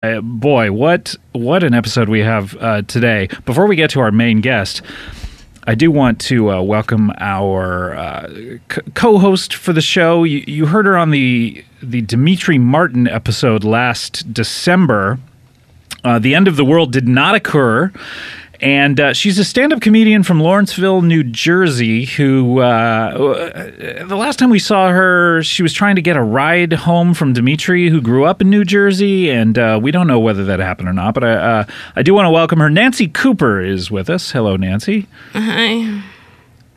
Boy, what an episode we have today. Before we get to our main guest, I do want to welcome our co-host for the show. You heard her on the Dimitri Martin episode last December. The end of the world did not occur. And she's a stand-up comedian from Lawrenceville, New Jersey, who the last time we saw her, she was trying to get a ride home from Dimitri, who grew up in New Jersey, and we don't know whether that happened or not, but I do want to welcome her. Nancy Cooper is with us. Hello, Nancy. Hi.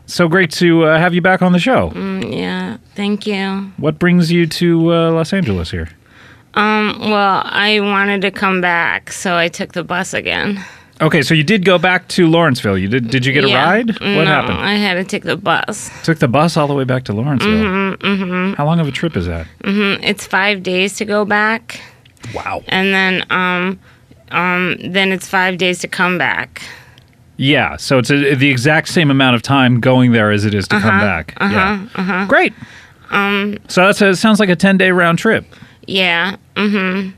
So great to have you back on the show. Yeah, thank you. What brings you to Los Angeles here? Well, I wanted to come back, so I took the bus again. Okay, so you did go back to Lawrenceville. Did you get a ride? What happened? I had to take the bus. Took the bus all the way back to Lawrenceville? How long of a trip is that? It's 5 days to go back. Wow. And then it's 5 days to come back. Yeah, so it's the exact same amount of time going there as it is to come back. Great. So that sounds like a 10-day round trip. Yeah. And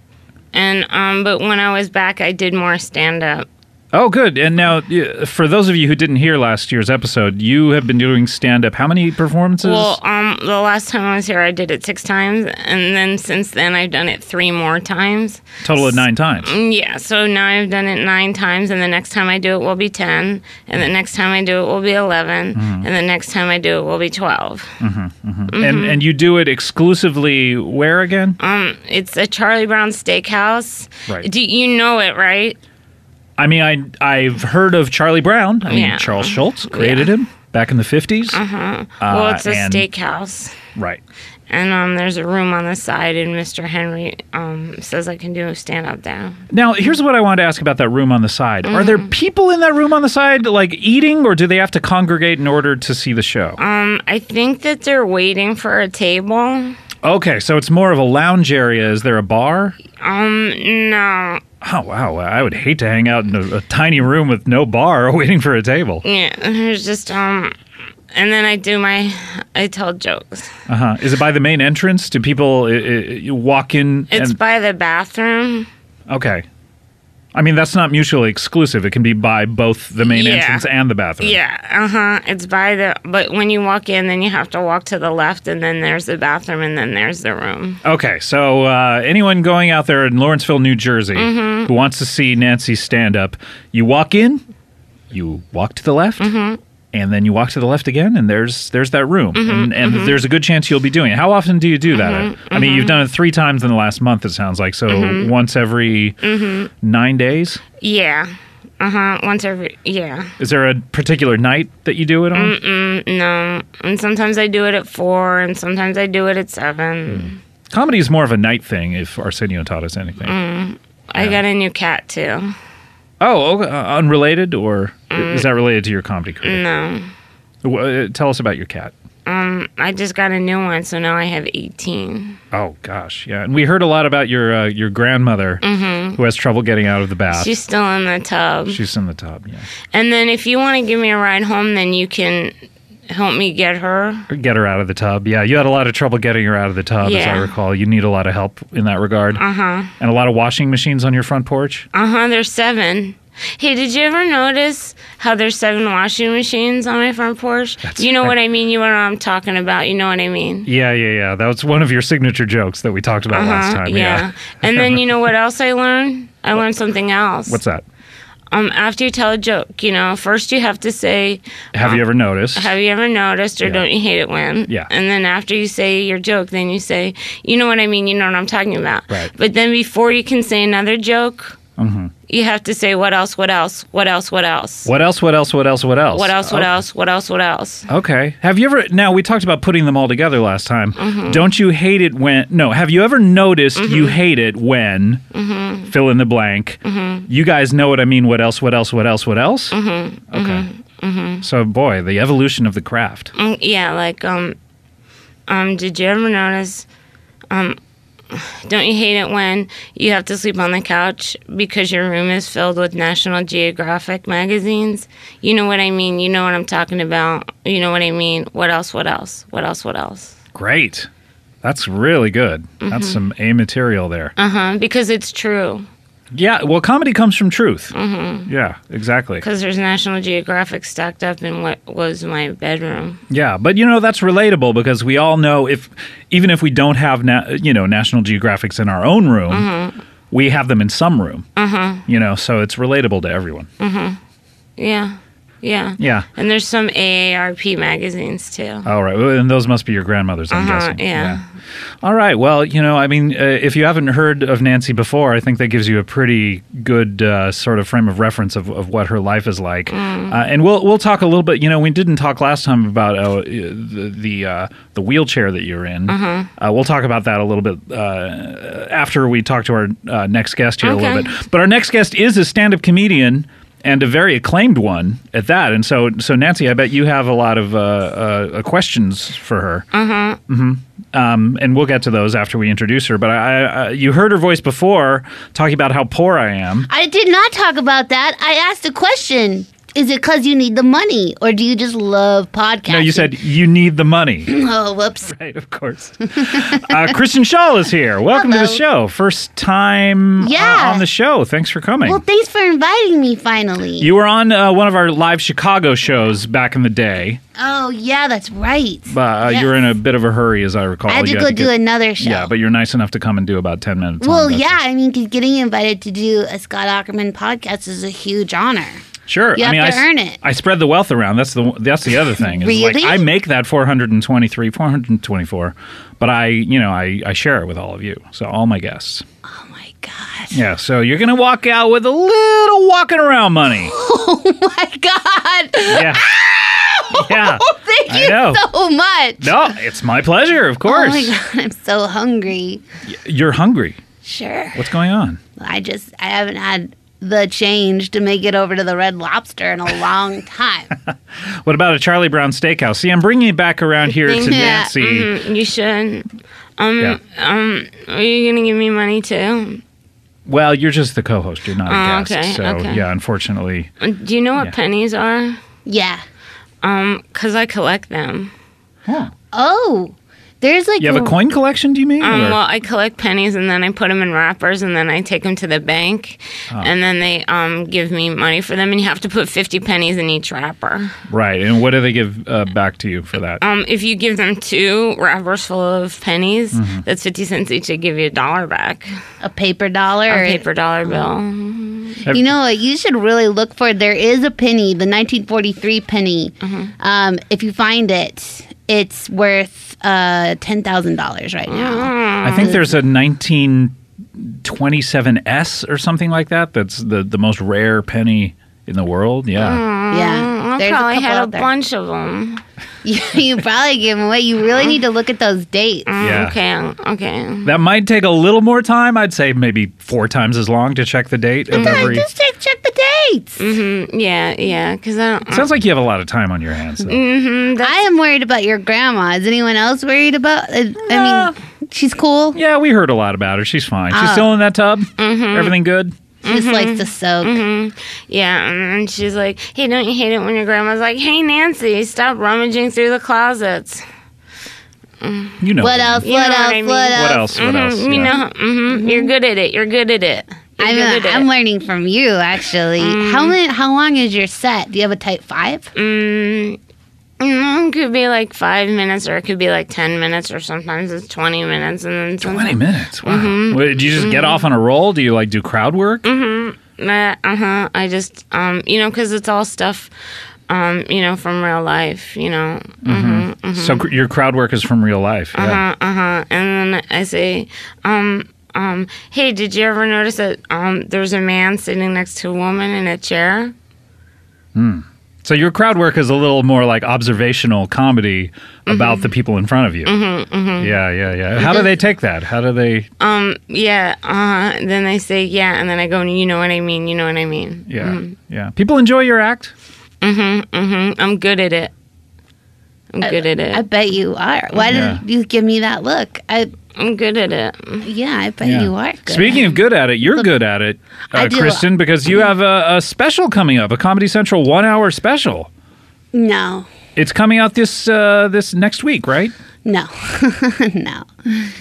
but when I was back, I did more stand-up. Oh, good. And now, for those of you who didn't hear last year's episode, you have been doing stand-up. How many performances? Well, the last time I was here, I did it 6 times, and then since then, I've done it 3 more times. Total of 9 times. Yeah, so now I've done it 9 times, and the next time I do it will be 10, and the next time I do it will be 11, and the next time I do it will be 12. And you do it exclusively where again? It's a Charlie Brown Steakhouse. Right. You know it, right? I mean, I've heard of Charlie Brown. I mean, Charles Schultz created him back in the 50s. Well, it's a steakhouse. Right. And there's a room on the side, and Mr. Henry says I can do a stand-up there. Now, here's what I wanted to ask about that room on the side. Are there people in that room on the side, like, eating, or do they have to congregate in order to see the show? I think that they're waiting for a table. Okay, so it's more of a lounge area. Is there a bar? No. Oh, wow. I would hate to hang out in a tiny room with no bar waiting for a table. Yeah, there's just, and then I tell jokes. Is it by the main entrance? Do people you walk in? It's by the bathroom. Okay. I mean, that's not mutually exclusive. It can be by both the main entrance and the bathroom. Yeah, It's by but when you walk in, then you have to walk to the left, and then there's the bathroom, and then there's the room. Okay, so anyone going out there in Lawrenceville, New Jersey, who wants to see Nancy stand up, you walk in, you walk to the left, and then you walk to the left again, and there's that room. And there's a good chance you'll be doing it. How often do you do that? I mean, you've done it 3 times in the last month, it sounds like. So once every 9 days? Yeah. Once every, yeah. Is there a particular night that you do it on? No. And sometimes I do it at 4, and sometimes I do it at 7. Comedy is more of a night thing, if Arsenio taught us anything. I got a new cat, too. Oh, unrelated, or is that related to your comedy career? No. Tell us about your cat. I just got a new one, so now I have 18. Oh, gosh, yeah. And we heard a lot about your grandmother who has trouble getting out of the bath. She's still in the tub. She's in the tub, yeah. And then if you want to give me a ride home, then you can help me get her. Get her out of the tub, yeah. You had a lot of trouble getting her out of the tub, as I recall. You need a lot of help in that regard. And a lot of washing machines on your front porch? There's 7. Hey, did you ever notice how there's 7 washing machines on my front porch? You know what I mean? You know what I'm talking about. You know what I mean? Yeah. That was one of your signature jokes that we talked about last time. Yeah. And then you know what else I learned? I learned something else. What's that? After you tell a joke, first you have to say... Have you ever noticed? Have you ever noticed, or don't you hate it when? Yeah. And then after you say your joke, then you say, you know what I mean, you know what I'm talking about. Right. But then before you can say another joke... You have to say, what else, what else, what else, what else? What else, what else, what else, what else? What else, what else, what else, what else? Okay. Have you ever... Now, we talked about putting them all together last time. Don't you hate it when... No, have you ever noticed you hate it when... Fill in the blank. You guys know what I mean, what else, what else, what else, what else? Okay. So, boy, the evolution of the craft. Yeah, like, did you ever notice... Don't you hate it when you have to sleep on the couch because your room is filled with National Geographic magazines? You know what I mean. You know what I'm talking about. You know what I mean. What else, what else? What else, what else? Great. That's really good. That's some A material there. Because it's true. Yeah, well, comedy comes from truth. Yeah, exactly. Because there's National Geographic stacked up in what was my bedroom. Yeah, but that's relatable because we all know even if we don't have National Geographics in our own room, we have them in some room. So it's relatable to everyone. Yeah. Yeah. And there's some AARP magazines too. All right. And those must be your grandmother's, I'm guessing. Yeah. All right. Well, if you haven't heard of Nancy before, I think that gives you a pretty good sort of frame of reference of what her life is like. And we'll talk a little bit. We didn't talk last time about the wheelchair that you're in. We'll talk about that a little bit after we talk to our next guest here a little bit. But our next guest is a stand-up comedian. And a very acclaimed one at that. And so Nancy, I bet you have a lot of questions for her. And we'll get to those after we introduce her. But you heard her voice before talking about how poor I am. I did not talk about that. I asked a question. Is it because you need the money, or do you just love podcasting? No, you said you need the money. Oh, whoops. Right, of course. Kristen Schaal is here. Welcome to the show. First time on the show. Thanks for coming. Well, thanks for inviting me, finally. You were on one of our live Chicago shows back in the day. Oh, yeah, that's right. But you were in a bit of a hurry, as I recall. I had to go do another show. Yeah, but you're nice enough to come and do about 10 minutes. Well, yeah, I mean, getting invited to do a Scott Aukerman podcast is a huge honor. Sure. You have to earn it. I spread the wealth around. That's the other thing. Really? Like, I make that 424, but I share it with all of you. So all my guests. Oh my God. Yeah. So you're gonna walk out with a little walking around money. Oh my God. Yeah. Yeah. Thank you so much. No, it's my pleasure. Of course. Oh my God, I'm so hungry. You're hungry. Sure. What's going on? I haven't had the change to make it over to the Red Lobster in a long time. What about a Charlie Brown Steakhouse? See, I'm bringing it back around here to Nancy. You should. Are you gonna give me money too? Well, you're just the co-host. You're not a guest. Okay. Yeah, unfortunately. Do you know what pennies are? Yeah. 'Cause I collect them. Huh. Oh. There's like you have a coin collection, do you mean? Well, I collect pennies and then I put them in wrappers and then I take them to the bank and then they give me money for them and you have to put 50 pennies in each wrapper. Right. And what do they give back to you for that? If you give them 2 wrappers full of pennies, that's 50 cents each. They give you $1 back. A paper dollar? A paper dollar bill. You know what? You should really look for it. There is a penny, the 1943 penny. If you find it, it's worth $10,000 right now. I think there's a 1927S or something like that. That's the most rare penny in the world. Yeah. Yeah. I probably had a bunch of them. You probably gave them away. You really need to look at those dates. Yeah. Okay. That might take a little more time. I'd say maybe 4 times as long to check the date of every. Just check the dates. Yeah. Because sounds like you have a lot of time on your hands, though. I am worried about your grandma. Is anyone else worried about? I mean, she's cool. Yeah, we heard a lot about her. She's fine. She's still in that tub. Everything good. She just likes to soak. Yeah, and she's like, hey, don't you hate it when your grandma's like, hey, Nancy, stop rummaging through the closets. You know. What else? What else? You know, you're good at it. I'm learning from you, actually. How long is your set? Do you have a type 5? It could be like 5 minutes, or it could be like 10 minutes, or sometimes it's 20 minutes, and then 20 minutes. Wow. Wait, do you just get off on a roll? Do you like do crowd work? I just because it's all stuff, from real life. So your crowd work is from real life. Yeah. And then I say, hey, did you ever notice that there's a man sitting next to a woman in a chair? So your crowd work is a little more like observational comedy about the people in front of you. Yeah. How do they take that? How do they? Then they say yeah, and then I go, you know what I mean. Yeah. People enjoy your act. I'm good at it. I bet you are. Why did you give me that look? I'm good at it. Yeah, I bet you are good. Speaking of good at it, you're good at it, Kristen, because you have a special coming up, a Comedy Central 1-hour special. No. It's coming out this next week, right? No, no.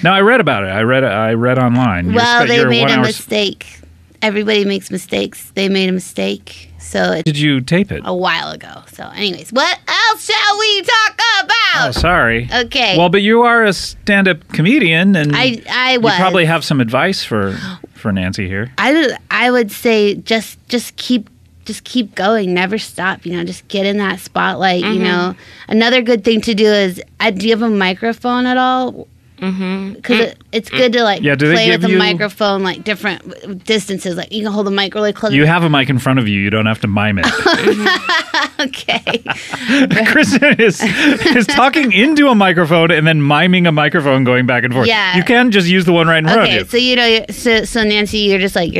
No, I read about it. I read online. Well, they made a mistake. Everybody makes mistakes. They made a mistake. So did you tape it? A while ago. So anyways, what else shall we talk about? Oh, sorry. Okay. Well, but you are a stand-up comedian, and I was. You probably have some advice for Nancy here. I would say just keep going. Never stop. Just get in that spotlight. Another good thing to do is, do you have a microphone at all? Because it's good to play with a microphone different distances. You can hold the mic really close. You have a mic in front of you. You don't have to mime it. Okay. Kristen is talking into a microphone and then miming a microphone going back and forth. Yeah. You can just use the one right in front of you. So Nancy, you're just like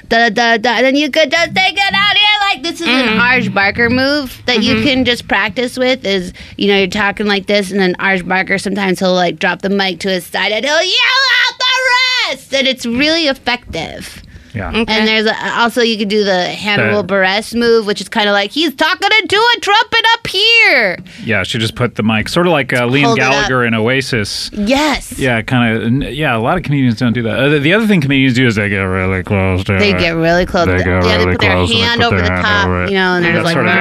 da da da, and then you could just take it out here this is an Arj Barker move that you can just practice with. Is you're talking like this, and then Arj Barker sometimes he'll drop the mic to his side and he'll yell out the rest, and it's really effective. Yeah. Okay. And there's also you could do the Hannibal Buress move, which is kind of like he's talking into a trumpet up here. Yeah, she just put the mic, sort of like Liam Gallagher in Oasis. Yes. Yeah, kind of. Yeah, a lot of comedians don't do that. The other thing comedians do is they get really close to They get really close. They put their hand over the top, and they're just sort of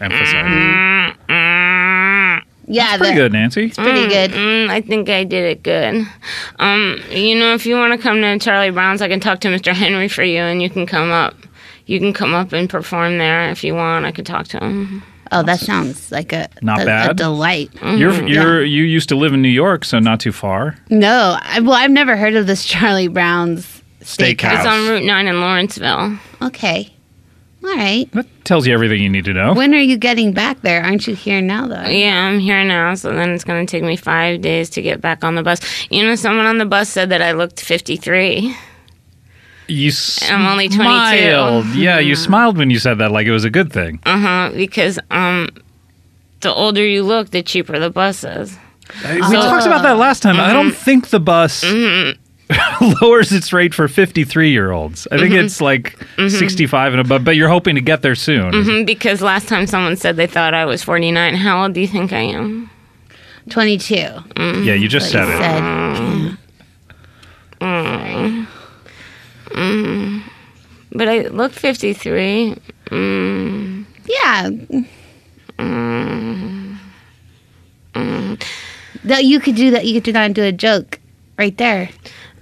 emphasize. Yeah, that's pretty good, Nancy. It's pretty good. I think I did it good. If you want to come to Charlie Brown's, I can talk to Mr. Henry for you, and you can come up. You can come up and perform there if you want. I could talk to him. Oh, that sounds like a delight. You used to live in New York, so not too far. No, I've never heard of this Charlie Brown's Steakhouse. It's on Route 9 in Lawrenceville. Okay. All right. That tells you everything you need to know. When are you getting back there? Aren't you here now, though? Yeah, I'm here now, so then it's going to take me 5 days to get back on the bus. Someone on the bus said that I looked 53. I'm only 22. Yeah, you smiled when you said that like it was a good thing. Because the older you look, the cheaper the bus is. We talked about that last time. I don't think the bus lowers its rate for 53-year-olds. I think it's 65 and above, but you're hoping to get there soon. Because last time someone said they thought I was 49. How old do you think I am? 22. Yeah, you just said it. But I look 53. Yeah. That you could do that. You could do that and do a joke right there.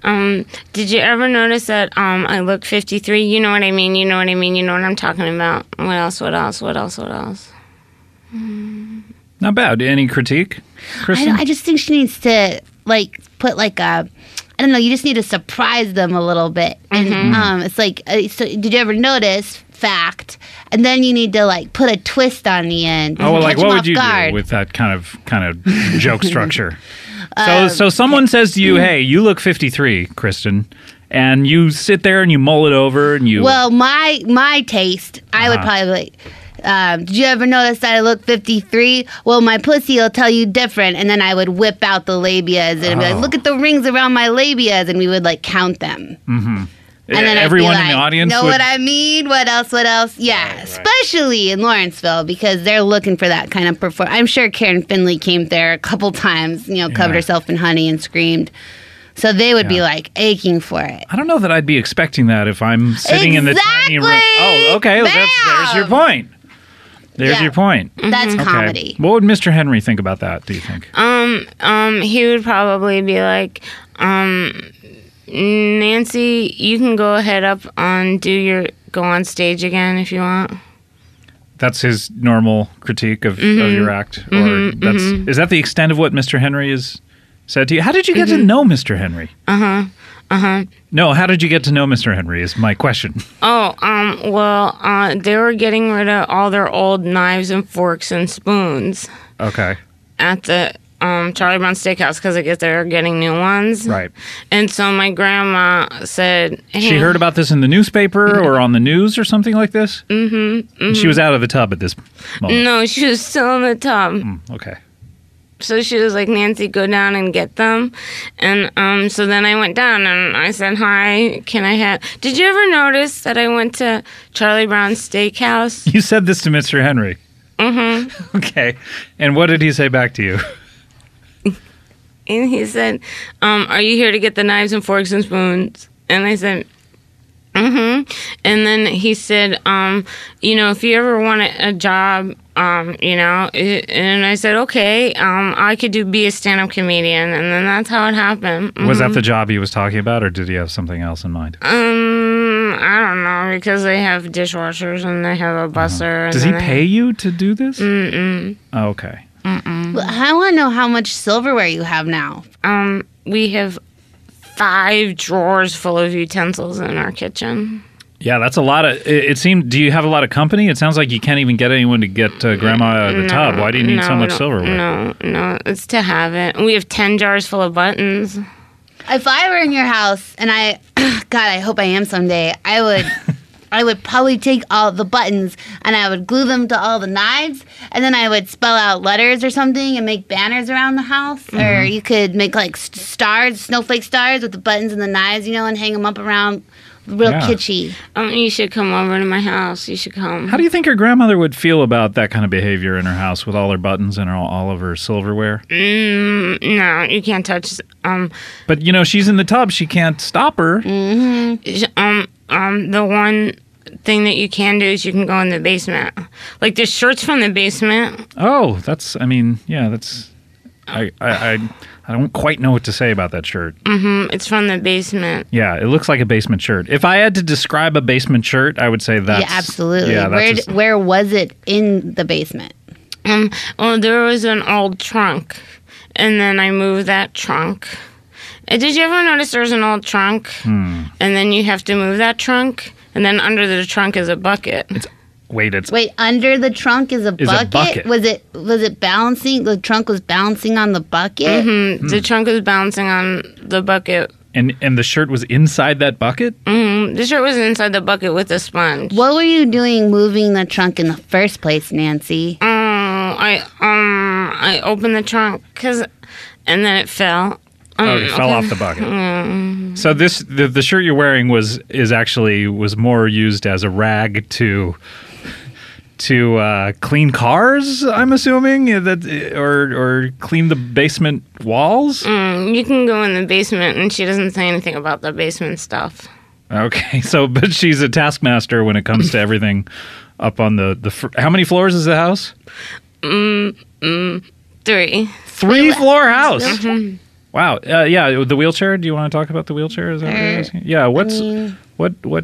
Did you ever notice that I look 53? You know what I mean? You know what I mean? You know what I'm talking about? What else? Not bad. Any critique, Kristen? I just think she needs to put I don't know. You just need to surprise them a little bit, and it's so did you ever notice? Fact, and then you need to put a twist on the end. Oh, well, what would you do with that kind of joke structure? So someone says to you, "Hey, you look 53, Kristen," and you sit there and you mull it over and you. Well, my taste, I would probably. Did you ever notice that I look 53? Well, my pussy will tell you different, and then I would whip out the labias and be like, "Look at the rings around my labias," and we would count them. Mm-hmm. And then everyone in the audience know what I mean? What else? Yeah, right. Especially in Lawrenceville, because they're looking for that kind of performance. I'm sure Karen Finley came there a couple times, covered herself in honey and screamed. So they would be aching for it. I don't know that I'd be expecting that if I'm sitting in the tiny room. Oh, okay. There's your point. There's your point. That's comedy. What would Mr. Henry think about that, do you think? He would probably be like, Nancy, you can go ahead up and go on stage again if you want. That's his normal critique of your act? Or is that the extent of what Mr. Henry has said to you? How did you get to know Mr. Henry? No, how did you get to know Mr. Henry is my question. They were getting rid of all their old knives and forks and spoons. Okay. At the Charlie Brown Steakhouse, because I guess they're getting new ones. Right. And so my grandma said... Hey. She heard about this in the newspaper or on the news or something like this? Mm-hmm. She was out of the tub at this moment? No, she was still in the tub. Okay. So she was like, Nancy, go down and get them. And so then I went down and I said, hi, can I have... Did you ever notice that I went to Charlie Brown's Steakhouse? You said this to Mr. Henry? Mm-hmm. Okay. And what did he say back to you? And he said, are you here to get the knives and forks and spoons? And I said, mm-hmm. And then he said, if you ever want a job, and I said, okay, I could be a stand-up comedian. And then that's how it happened. Mm-hmm. Was that the job he was talking about, or did he have something else in mind? I don't know, because they have dishwashers and they have a busser. Does he pay you to do this? Mm-mm. Oh, okay. Mm-mm. Well, I want to know how much silverware you have now. We have 5 drawers full of utensils in our kitchen. Yeah, that's a lot of. It seemed. Do you have a lot of company? It sounds like you can't even get anyone to get Grandma out of the tub. Why do you need so much silverware? No, it's to have it. We have 10 jars full of buttons. If I were in your house, and God, I hope I am someday, I would probably take all the buttons and I would glue them to all the knives, and then I would spell out letters or something and make banners around the house. Mm-hmm. Or you could make like stars, snowflake stars with the buttons and the knives, and hang them up around. Real kitschy. You should come over to my house. You should come. How do you think your grandmother would feel about that kind of behavior in her house with all her buttons and all of her silverware? No, you can't touch. But she's in the tub. She can't stop her. Mm-hmm. The one thing that you can do is you can go in the basement. Like there's shirts from the basement. Oh, that's. I don't quite know what to say about that shirt. Mm-hmm. It's from the basement. Yeah, it looks like a basement shirt. If I had to describe a basement shirt, I would say that's... Yeah, absolutely. Yeah, where was it in the basement? Well, there was an old trunk, and then I moved that trunk. Did you ever notice there's an old trunk, and then you have to move that trunk, and then under the trunk is a bucket? Wait, under the trunk is a bucket? Was it balancing? The trunk was balancing on the bucket? Mm-hmm. The trunk was balancing on the bucket. And the shirt was inside that bucket? Mm-hmm. The shirt was inside the bucket with a sponge. What were you doing moving the trunk in the first place, Nancy? I opened the trunk and then it fell. It fell off the bucket. Mm-hmm. So the shirt you're wearing was more used as a rag to clean cars, I'm assuming, or clean the basement walls? You can go in the basement, and she doesn't say anything about the basement stuff. Okay, but she's a taskmaster when it comes to everything up on the how many floors is the house? 3. 3-floor house? Mm-hmm. Wow. Yeah, the wheelchair. Do you want to talk about the wheelchair? Is that what you're asking? Yeah, what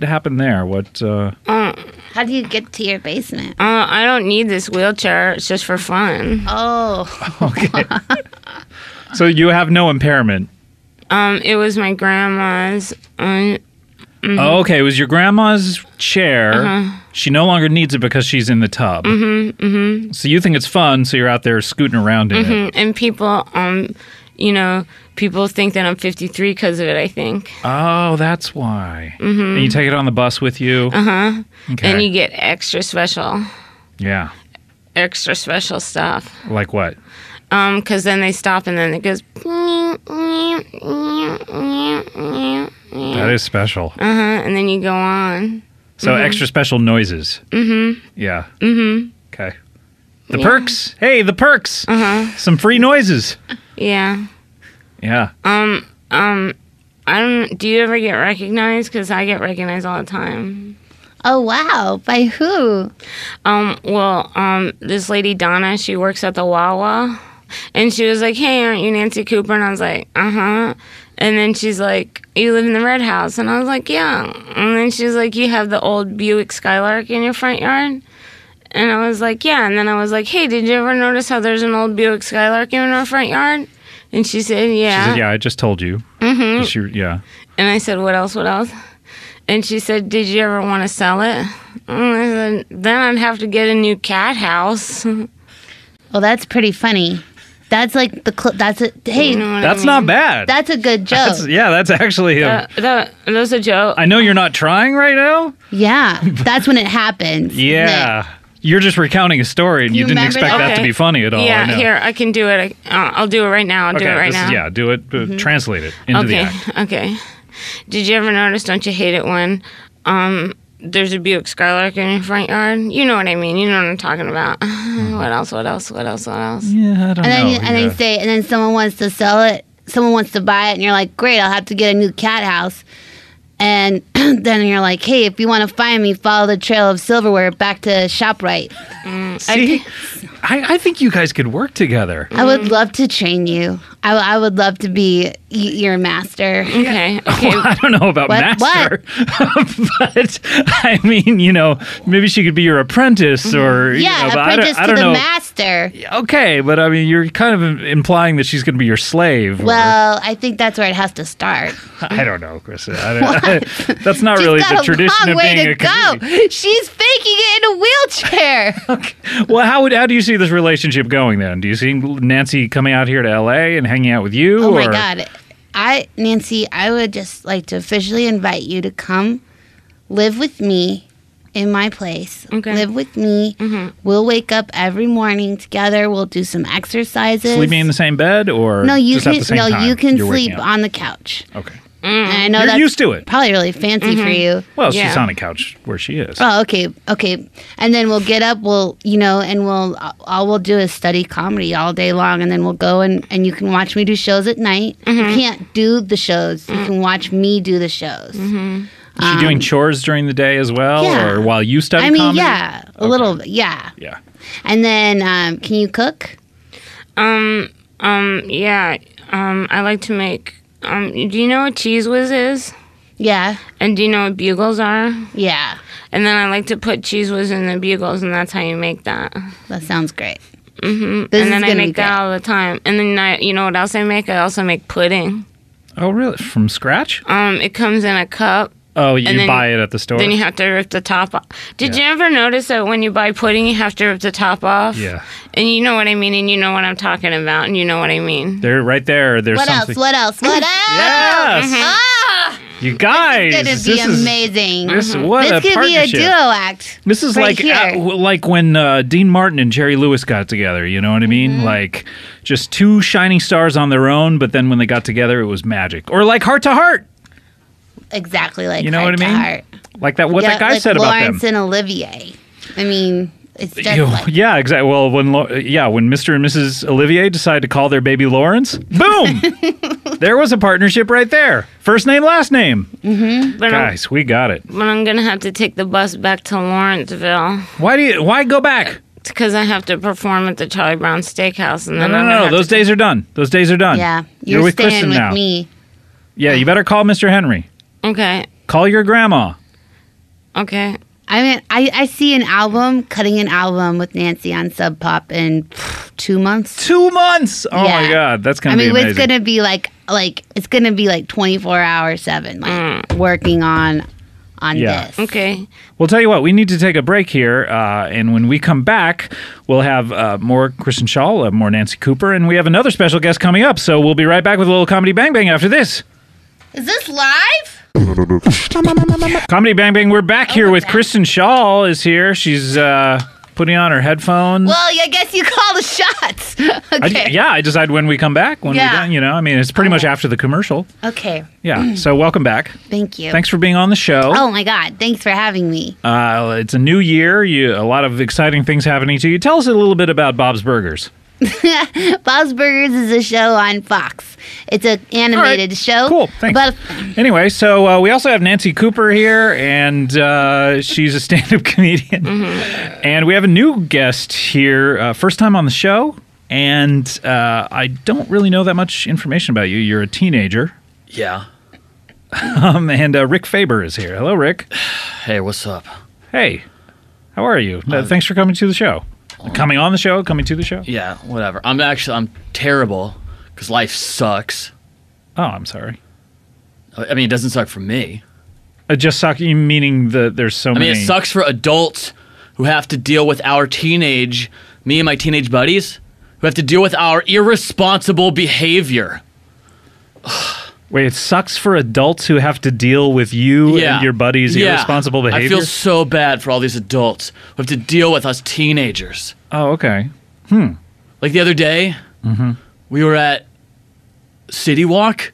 happened there? How do you get to your basement? I don't need this wheelchair. It's just for fun. Oh. Okay. So you have no impairment? It was my grandma's. Mm-hmm. Oh, okay. It was your grandma's chair. Uh-huh. She no longer needs it because she's in the tub. Mm-hmm, mm-hmm. So you think it's fun, so you're out there scooting around in it. And people, people think that I'm 53 because of it, I think. Oh, that's why. Mm-hmm. And you take it on the bus with you? Uh-huh. Okay. And you get extra special. Yeah. Extra special stuff. Like what? Because then they stop and then it goes... That is special. Uh-huh. And then you go on. So extra special noises. Mm-hmm. Yeah. Mm-hmm. Okay. The perks. Hey, the perks. Uh-huh. Some free noises. Yeah. Yeah. I don't... Do you ever get recognized? Because I get recognized all the time. Oh, wow. By who? This lady, Donna, she works at the Wawa. And she was like, hey, aren't you Nancy Cooper? And I was like, uh-huh. And then she's like, you live in the red house? And I was like, yeah. And then she's like, you have the old Buick Skylark in your front yard? And I was like, yeah. And then I was like, hey, did you ever notice how there's an old Buick Skylark in our front yard? And she said, yeah. She said, yeah, I just told you. Mm-hmm. Yeah. And I said, what else? And she said, did you ever want to sell it? And I said, then I'd have to get a new cat house. Well, that's pretty funny. That's like hey, you know that's not bad. That's a good joke. That's actually that's a joke. I know you're not trying right now. Yeah, that's when it happens. Yeah. You're just recounting a story, and you didn't expect that to be funny at all. Yeah, here, I can do it. I'll do it right now. I'll do it right now. Yeah, do it. Translate it into the act. Okay. Did you ever notice, don't you hate it when there's a Buick Skylark in your front yard? You know what I mean. You know what I'm talking about. What else? Yeah, I don't know. And then someone wants to sell it, someone wants to buy it, and you're like, great, I'll have to get a new cat house. And then you're like, hey, if you want to find me, follow the trail of silverware back to ShopRite. See, I think you guys could work together. I would love to train you. I would love to be your master. Okay. Well, I don't know about master, but I mean, maybe she could be your apprentice, or apprentice I don't to the know. master. Okay, but I mean, you're kind of implying that she's going to be your slave. Well, I think that's where it has to start. I don't know, Kristen. That's not really the tradition of being a comedian. She's faking it in a wheelchair. Okay. Well, how do you see this relationship going then? Do you see Nancy coming out here to L.A. and hanging out with you? Oh my God, Nancy, I would just like to officially invite you to come live with me in my place. Okay. Live with me. Mm-hmm. We'll wake up every morning together. We'll do some exercises. Sleeping in the same bed, or no? You just at the same time you can you're sleep waking up? on the couch. Okay. And I know You're that's used to it. Probably really fancy for you. Well, Yeah. she's on a couch where she is. Oh, okay. And then we'll get up. And all we'll do is study comedy all day long, and then we'll go and you can watch me do shows at night. You can't do the shows. You can watch me do the shows. Is she doing chores during the day as well, yeah. or while you study comedy? Yeah, a little bit. Yeah. Yeah. And then, can you cook? Yeah. I like to make. Do you know what Cheese Whiz is? Yeah. And do you know what bugles are? Yeah. And then I like to put Cheese Whiz in the bugles, and that's how you make that. That sounds great. And This is then I gonna be make that great. all the time. And then you know what else I make? I also make pudding. Oh, really? From scratch? It comes in a cup. Oh, you and then- buy it at the store? Then you have to rip the top off. Did Yeah. you ever notice that when you buy pudding, you have to rip the top off? Yeah. And you know what I mean, and you know what I'm talking about, and you know what I mean. They're right there. There's What something. else? What else? What else? Yes. Ah! You guys. It's going to be amazing. What This a could be a partnership. duo act. This is right here. like when Dean Martin and Jerry Lewis got together. You know what I mean? Like just two shining stars on their own, but then when they got together, it was magic. Or like Heart to Heart. Exactly like You know Heart what I to mean? Heart. Like that. What that guy like said Lawrence about them. and Olivier. I mean, it's just like Yeah, exactly. Well, when Mr. and Mrs. Olivier decided to call their baby Lawrence, boom, there was a partnership right there. First name, last name. But Guys, we got it. I'm going to have to take the bus back to Lawrenceville Why go back? because I have to perform at the Charlie Brown Steakhouse. And then No. Those days are done. Those days are done. yeah, You're you're with staying Kristen with now. me. Yeah, you better call Mr. Henry. Okay. Call your grandma. Okay. I mean, I see cutting an album with Nancy on Sub Pop in 2 months. 2 months. Oh my Yeah. God, that's gonna be amazing. It's gonna be like it's gonna be like 24/7, like working on Yeah. this. Okay. We'll tell you what, we need to take a break here, and when we come back, we'll have more Kristen Schaal, more Nancy Cooper, and we have another special guest coming up. So we'll be right back with a little Comedy Bang Bang after this. Is this live? Comedy Bang Bang, we're back here with Kristen Schaal is here. She's putting on her headphones. Well, I guess you call the shots. Okay. I decide when we come back. When Yeah. we're done, I mean, it's pretty much after the commercial. Okay. Yeah. So welcome back. Thank you. Thanks for being on the show. Oh my God! Thanks for having me. It's a new year. A lot of exciting things happening to you. Tell us a little bit about Bob's Burgers. Bob's Burgers is a show on Fox. It's an animated show. Cool. Thanks. But Anyway, so we also have Nancy Cooper here, and she's a stand-up comedian. And we have a new guest here, first time on the show. And I don't really know that much information about you. You're a teenager. Yeah. And Rick Faber is here. Hello, Rick. Hey, what's up? Hey, how are you? Thanks for coming to the show. Coming on the show, coming to the show. Yeah, whatever. I'm terrible because life sucks. Oh, I'm sorry. I mean, it doesn't suck for me. Just suck, meaning there's so many. I mean, it sucks for adults who have to deal with me and my teenage buddies, who have to deal with our irresponsible behavior. Wait, it sucks for adults who have to deal with you and your buddies' irresponsible behavior? I feel so bad for all these adults who have to deal with us teenagers. Oh, okay. Like the other day, we were at City Walk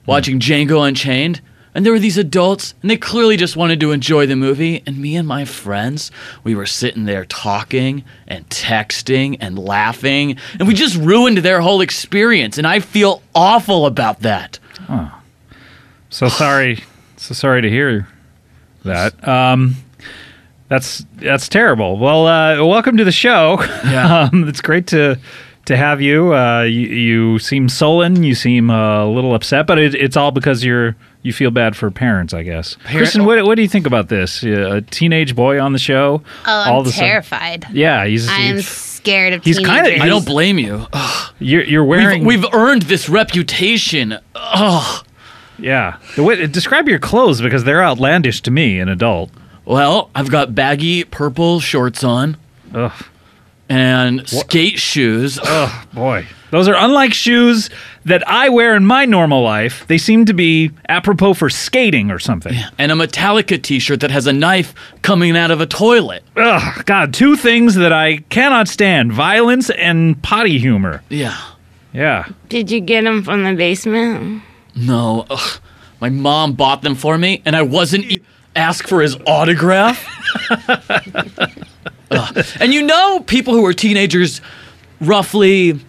watching Django Unchained, And there were these adults, and they clearly just wanted to enjoy the movie. And me and my friends, we were sitting there talking and texting and laughing. And we just ruined their whole experience. And I feel awful about that. Oh. So sorry to hear that. That's terrible. Well, welcome to the show. Yeah. It's great to have you. You seem sullen. You seem a little upset, but it's all because you feel bad for parents, I guess. Kristen, what do you think about this? A teenage boy on the show. Oh, I'm terrified. Yeah, I'm scared of he's teenagers. kinda- I don't blame you. Ugh. You're wearing. We've earned this reputation. Ugh. Yeah. Describe your clothes because they're outlandish to me, an adult. Well, I've got baggy purple shorts on. Ugh. And skate shoes. Oh, boy. Those are unlike shoes that I wear in my normal life. They seem to be apropos for skating or something. And a Metallica t-shirt that has a knife coming out of a toilet. Ugh, God, two things that I cannot stand. Violence and potty humor. Yeah. Yeah. Did you get them from the basement? No. Ugh. My mom bought them for me, and I wasn't asked for his autograph. And you know, people who were teenagers roughly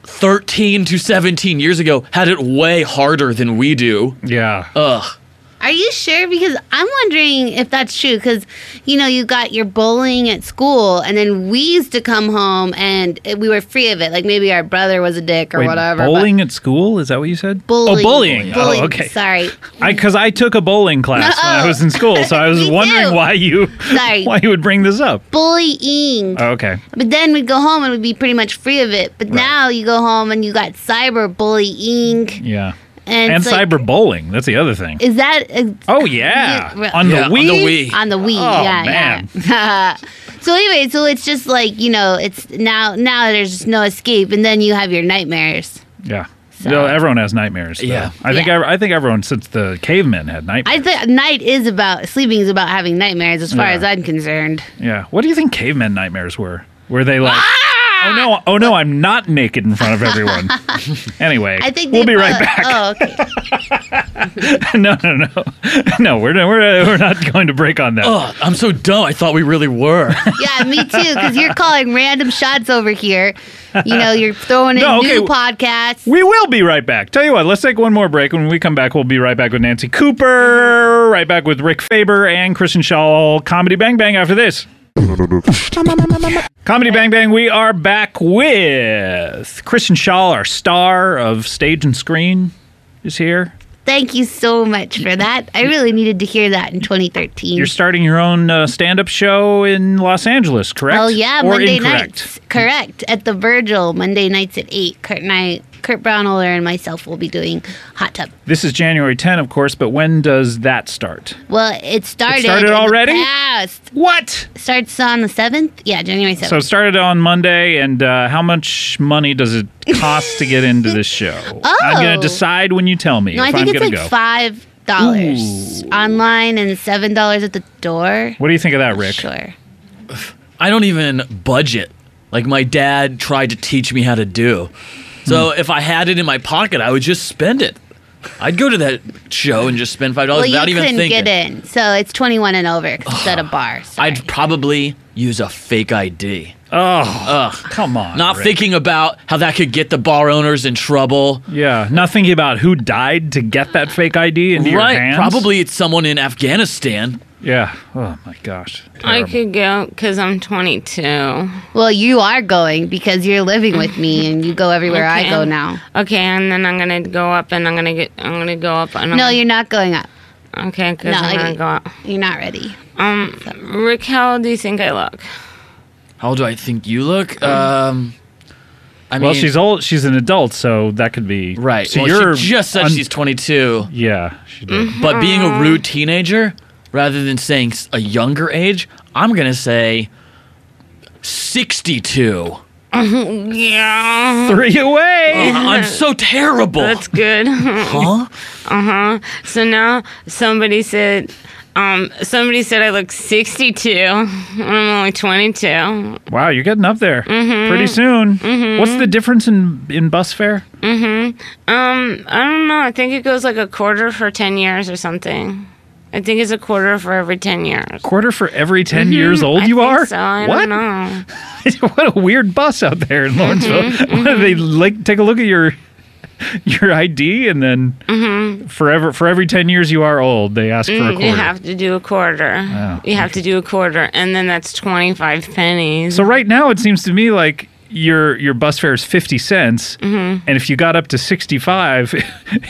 13 to 17 years ago had it way harder than we do. Yeah. Ugh. Are you sure? Because I'm wondering if that's true. Because, you got your bullying at school, and then we used to come home, and we were free of it. Like, maybe our brother was a dick or Wait, whatever. bowling at school? Is that what you said? Bullying. Oh, bullying. Bullying. Oh, okay. Sorry. Because I took a bowling class when I was in school, so I was Me wondering too. why you would bring this up. Bullying. Oh, okay. But then we'd go home and we'd be pretty much free of it. But now you go home and you got cyber bullying. Yeah. And And it's like, cyber bowling. That's the other thing. Is that... Oh, yeah. Yeah, On the Yeah, on Wii? the Wii. On the Wii, Oh, yeah, man. yeah. So anyway, so it's just like, it's now there's just no escape, and then you have your nightmares. Yeah. So- No, everyone has nightmares. Though. Yeah. I think Yeah. I think everyone since the cavemen had nightmares. I think sleeping is about having nightmares as far Yeah. as I'm concerned. Yeah. What do you think cavemen nightmares were? Were they like, oh no, I'm not naked in front of everyone. Anyway, I think we'll they be right thought- back. Oh, okay. No, we're not going to break on that. Ugh, I'm so dumb. I thought we really were. Yeah, me too, because you're calling random shots over here. You're throwing in new podcasts. We will be right back. Tell you what, let's take one more break. When we come back, we'll be right back with Nancy Cooper, right back with Rick Faber and Kristen Schaal. Comedy Bang Bang after this. Comedy Bang Bang, we are back with Kristen Schaal, our star of stage and screen, is here. Thank you so much for that. I really needed to hear that in 2013. You're starting your own stand-up show in Los Angeles, correct? Oh, yeah, or Monday incorrect? nights. Correct. At the Virgil, Monday nights at 8. Kurt Brownoller and myself will be doing Hot Tub. This is January 10, of course, but when does that start? Well, it started. It started in the already? past. What? Starts on the 7th? Yeah, January 7th. So it started on Monday, and how much money does it cost to get into this show? I'm going to decide when you tell me no, I if think I'm it's going like to go. $5 online and $7 at the door. What do you think of that, Rick? Sure. I don't even budget like my dad tried to teach me how to do. So if I had it in my pocket, I would just spend it. I'd go to that show and just spend $5 Well, Oh, without you even couldn't thinking. get in, so it's 21 and over 'cause it's at a bar. Sorry. I'd probably use a fake ID. Oh, come on. Not Rick. thinking about how that could get the bar owners in trouble. Yeah, not thinking about who died to get that fake ID into your hands. Probably it's someone in Afghanistan. Yeah. Oh, my gosh. I Terrible. could go because I'm 22. Well, you are going because you're living with me and you go everywhere I Okay. go now. Okay, and then I'm gonna go up and I'm gonna go up and No, you're not going up. okay, because No, I'm gonna go up. You're not ready. Rick, how do you think I look? How do I think you look? I mean, Well, she's old. She's an adult, so that could be right. So well, you're she just said she's 22. Yeah, she did. But being a rude teenager, rather than saying a younger age, I'm going to say 62. Yeah, 3 away. I'm so terrible. that's good. Huh? So now somebody said Somebody said I look 62. I'm only 22. Wow, you're getting up there pretty soon. What's the difference in bus fare? I don't know. I think it goes like a quarter for 10 years or something. I think it's a quarter for every 10 years. Quarter for every 10 years old you are? So. I what? don't know. What a weird bus out there in Lawrenceville. What do they like? Take a look at your ID and then for every 10 years you are old, they ask for a quarter. You have to do a quarter. Oh, you have to do a quarter, and then that's 25 pennies. So right now it seems to me like your bus fare is 50 cents, and if you got up to 65,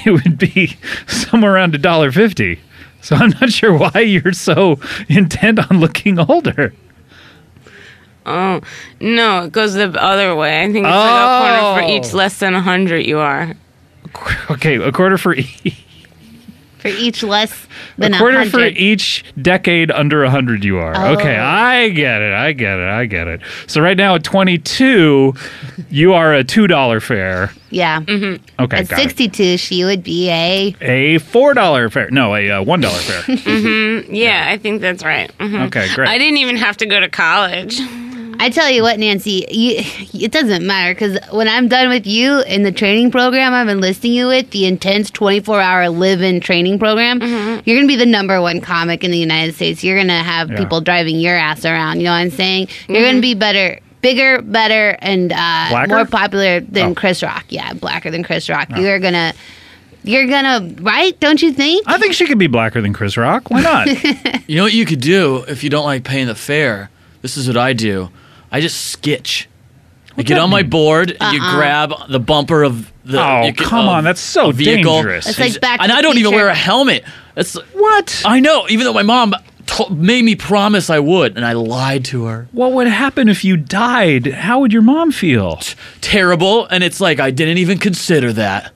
it would be somewhere around $1.50. So I'm not sure why you're so intent on looking older. Oh, no, it goes the other way. I think it's like a quarter for each less than 100 you are. Okay, a quarter for For each less than a quarter 100. for each decade under 100 you are. Oh. Okay, I get it. So right now at 22, you are a $2 fare. Yeah. Okay, At got it. 62, she would be a... A $4 fare. No, a $1 fare. Yeah, I think that's right. Okay, great. I didn't even have to go to college. I tell you what, Nancy, it doesn't matter because when I'm done with you in the training program I've enlisting you with, the intense 24-hour live-in training program, you're going to be the #1 comic in the United States. You're going to have people driving your ass around. You know what I'm saying? You're going to be better, bigger, better, and more popular than Chris Rock. Yeah, blacker than Chris Rock. Oh. You're gonna, right? Don't you think? I think she could be blacker than Chris Rock. Why not? You know what you could do if you don't like paying the fare? This is what I do. I just sketch. I get on my board, and you grab the bumper of the come on, that's so vehicle. dangerous. It's like Back to and the I don't even Future. wear a helmet. That's What? I know, even though my mom made me promise I would, and I lied to her. What would happen if you died? How would your mom feel? Terrible, and it's like I didn't even consider that.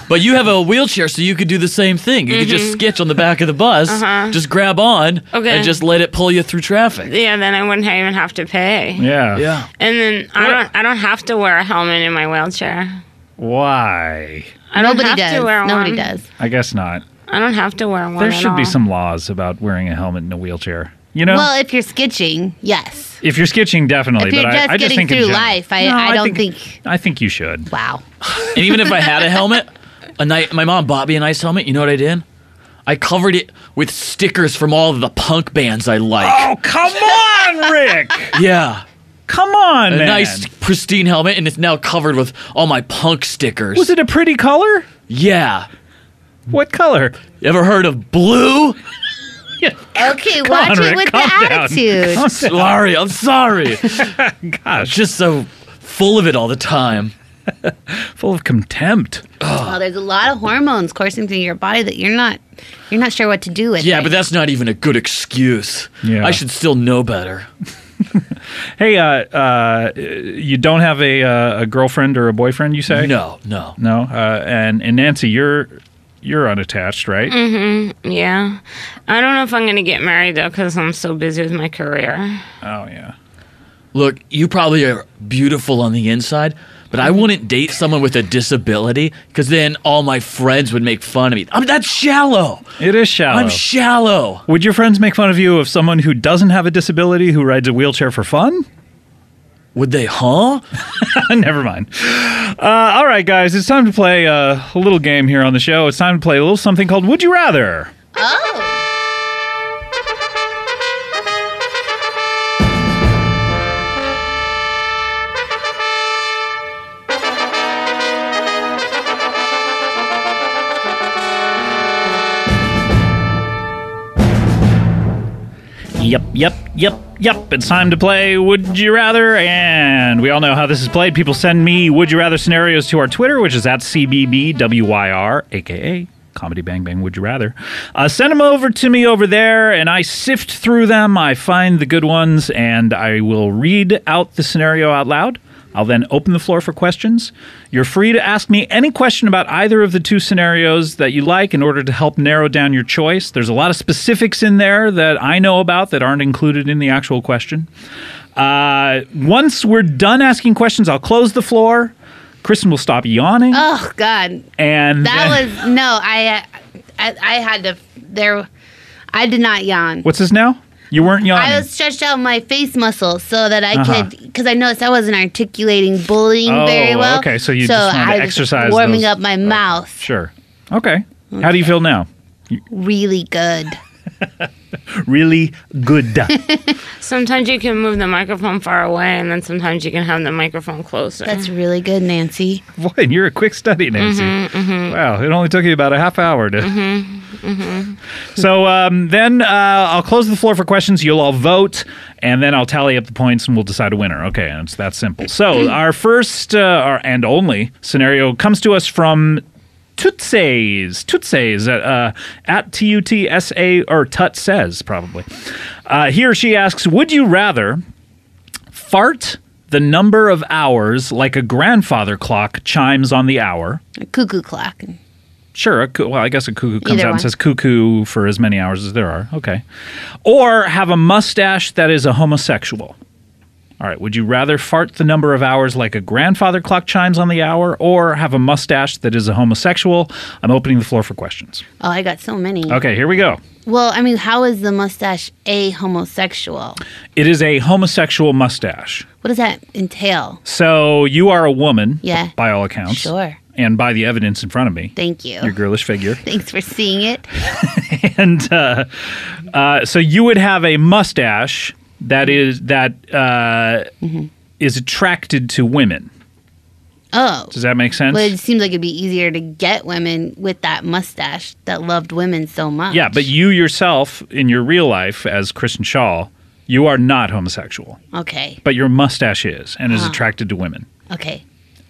But you have a wheelchair, so you could do the same thing. You could just sketch on the back of the bus, just grab on, and just let it pull you through traffic. Yeah, then I wouldn't even have to pay. Yeah. Yeah. And then I don't have to wear a helmet in my wheelchair. Why? I don't Nobody have does. to wear Nobody one. does. I guess not. I don't have to wear one. There at should be all. some laws about wearing a helmet in a wheelchair. You know? Well, if you're sketching, yes. If you're sketching, definitely. If you're but just I just getting think in through general. life, I don't think... I think you should. Wow. And even if I had a helmet, my mom bought me a nice helmet. You know what I did? I covered it with stickers from all of the punk bands I like. Oh, come on, Rick! Yeah. Come on, A man. nice, pristine helmet, and it's now covered with all my punk stickers. Was it a pretty color? Yeah. What color? You ever heard of blue? Okay, watch on, it Rick, with calm the down. attitude. I'm sorry. Gosh, Just so full of it all the time. full of contempt. Well, there's a lot of hormones coursing through your body that you're not sure what to do with. Yeah, right? but that's not even a good excuse. Yeah. I should still know better. Hey, you don't have a girlfriend or a boyfriend, you say? No. No. And Nancy, you're unattached, right? Yeah. I don't know if I'm going to get married, though, because I'm so busy with my career. Oh yeah. Look, you probably are beautiful on the inside, but I wouldn't date someone with a disability because then all my friends would make fun of me. I mean, that's shallow. It is shallow. I'm shallow. Would your friends make fun of you of someone who doesn't have a disability who rides a wheelchair for fun? Would they, huh? Never mind. All right, guys, it's time to play a little game here on the show. It's time to play a little something called Would You Rather? Oh. Yep. It's time to play Would You Rather, and we all know how this is played. People send me Would You Rather scenarios to our Twitter, which is at CBBWYR, a.k.a. Comedy Bang Bang Would You Rather. Send them over to me over there, and I sift through them. I find the good ones, and I will read out the scenario out loud. I'll then open the floor for questions. You're free to ask me any question about either of the two scenarios that you like in order to help narrow down your choice. There's a lot of specifics in there that I know about that aren't included in the actual question. Once we're done asking questions, I'll close the floor. Kristen will stop yawning. Oh God. And That was no. I had to. I did not yawn. What's this now? You weren't yawning. I was stretched out my face muscles so that I could, because I noticed I wasn't articulating bullying very well. Okay, so you just wanted to exercise warming up my mouth. Sure. Okay. How do you feel now? Really good. Really good. Sometimes you can move the microphone far away, and then sometimes you can have the microphone closer. That's really good, Nancy. Boy, you're a quick study, Nancy. Wow, it only took you about a half hour to... So then I'll close the floor for questions. You'll all vote, and then I'll tally up the points, and we'll decide a winner. Okay, and it's that simple. So our first and only scenario comes to us from Tutsays at Tutsa, or Tut says, probably. He or she asks, would you rather fart the number of hours like a grandfather clock chimes on the hour? A cuckoo clock. Sure. Well, I guess a cuckoo comes Either out one. and says cuckoo for as many hours as there are. Okay. Or have a mustache that is a homosexual. All right. Would you rather fart the number of hours like a grandfather clock chimes on the hour, or have a mustache that is a homosexual? I'm opening the floor for questions. Oh, I got so many. Okay, here we go. Well, I mean, how is the mustache a homosexual? It is a homosexual mustache. What does that entail? So you are a woman, Yeah. by all accounts. Sure. And by the evidence in front of me. Thank you. Your girlish figure. Thanks for seeing it. And so you would have a mustache that is is attracted to women. Oh. Does that make sense? But it seems like it'd be easier to get women with that mustache that loved women so much. Yeah, but you yourself, in your real life, as Kristen Schaal, you are not homosexual. Okay. But your mustache is, and is attracted to women. Okay.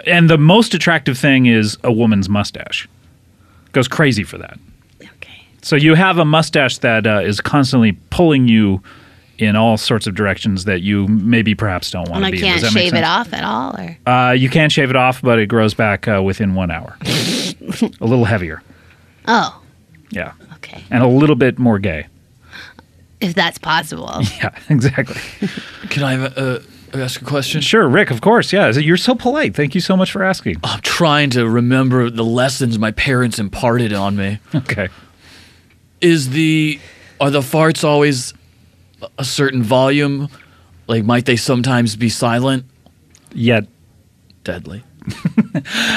And the most attractive thing is a woman's mustache. Goes crazy for that. Okay. So you have a mustache that is constantly pulling you in all sorts of directions that you maybe perhaps don't want And to I be in. can't Does that make shave it sense? off at all, or? You can't shave it off, but it grows back within 1 hour. A little heavier. Oh. Yeah. Okay. And a little bit more gay. If that's possible. Yeah, exactly. Can I ask a question? Sure, Rick, of course. Yeah. You're so polite. Thank you so much for asking. I'm trying to remember the lessons my parents imparted on me. Okay. Are the farts always a certain volume? Like, might they sometimes be silent? Yet Deadly.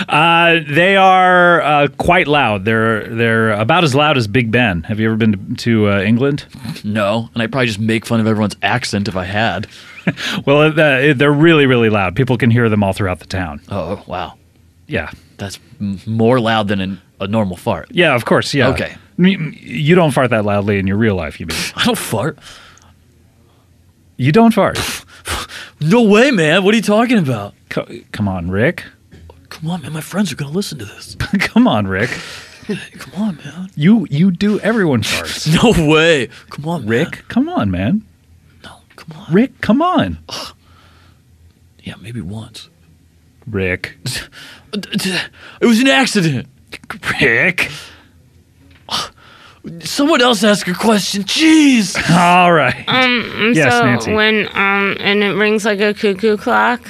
they are quite loud. They're about as loud as Big Ben. Have you ever been to England? No, and I'd probably just make fun of everyone's accent if I had. Well, they're really, really loud. People can hear them all throughout the town. Oh, wow. Yeah. That's more loud than a normal fart. Yeah, of course. Yeah. Okay. I mean, you don't fart that loudly in your real life, you mean? I don't fart. You don't fart. No way, man. What are you talking about? Come on, Rick. Come on, man. My friends are going to listen to this. Come on, Rick. Hey, come on, man. You do. Everyone farts. No way. Come on, man. Rick, come on, man. No, come on. Rick, come on. Yeah, maybe once. Rick. It was an accident. Rick. Someone else ask a question. Jeez. All right. Yes, so Nancy. when and it rings like a cuckoo clock,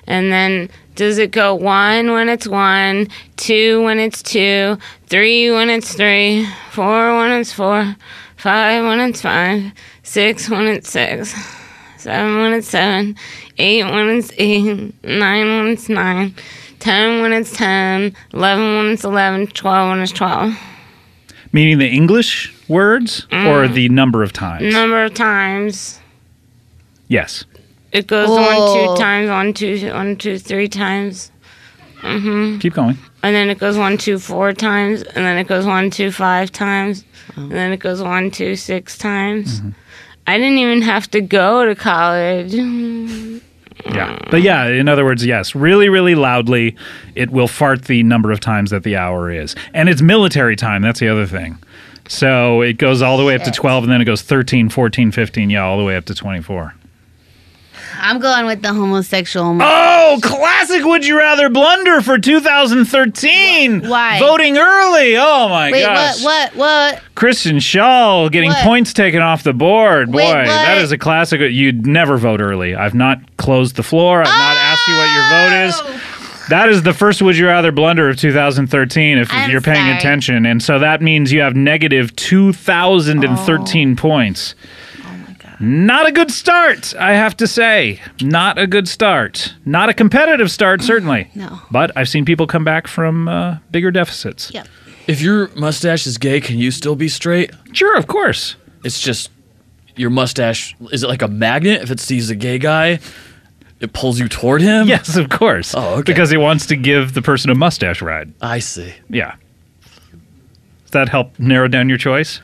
and then does it go 1 when it's 1, 2 when it's 2, 3 when it's 3, 4 when it's 4, 5 when it's 5, 6 when it's 6, 7 when it's 7, 8 when it's 8, 9 when it's 9, 10 when it's 10, 11 when it's 11, 12 when it's 12. Meaning the English words or the number of times? Number of times. Yes. It goes Oh. 1, 2 times, 1, 2, 3 times. Keep going. And then it goes 1, 2, 4 times. And then it goes 1, 2, 5 times. And then it goes 1, 2, 6 times. I didn't even have to go to college. Yeah. But yeah, in other words, yes, really, really loudly, it will fart the number of times that the hour is. And it's military time. That's the other thing. So it goes all the way up to 12, and then it goes 13, 14, 15, yeah, all the way up to 24. I'm going with the homosexual. Oh, classic Would You Rather blunder for 2013. Why? Voting early. Oh, my Wait, gosh. what? Kristen Schaal getting What? points taken off the board. Boy, Wait, what? that is a classic. You'd never vote early. I've not closed the floor. I've not asked you what your vote is. That is the first Would You Rather blunder of 2013, if I'm you're paying sorry. attention. And so that means you have negative 2,013 points. Oh my god. Not a good start, I have to say. Not a good start. Not a competitive start, certainly. No. But I've seen people come back from bigger deficits. Yep. If your mustache is gay, can you still be straight? Sure, of course. It's just your mustache. Is it like a magnet? If it sees a gay guy, it pulls you toward him? Yes, of course. Oh, okay. Because he wants to give the person a mustache ride. I see. Yeah. Does that help narrow down your choice?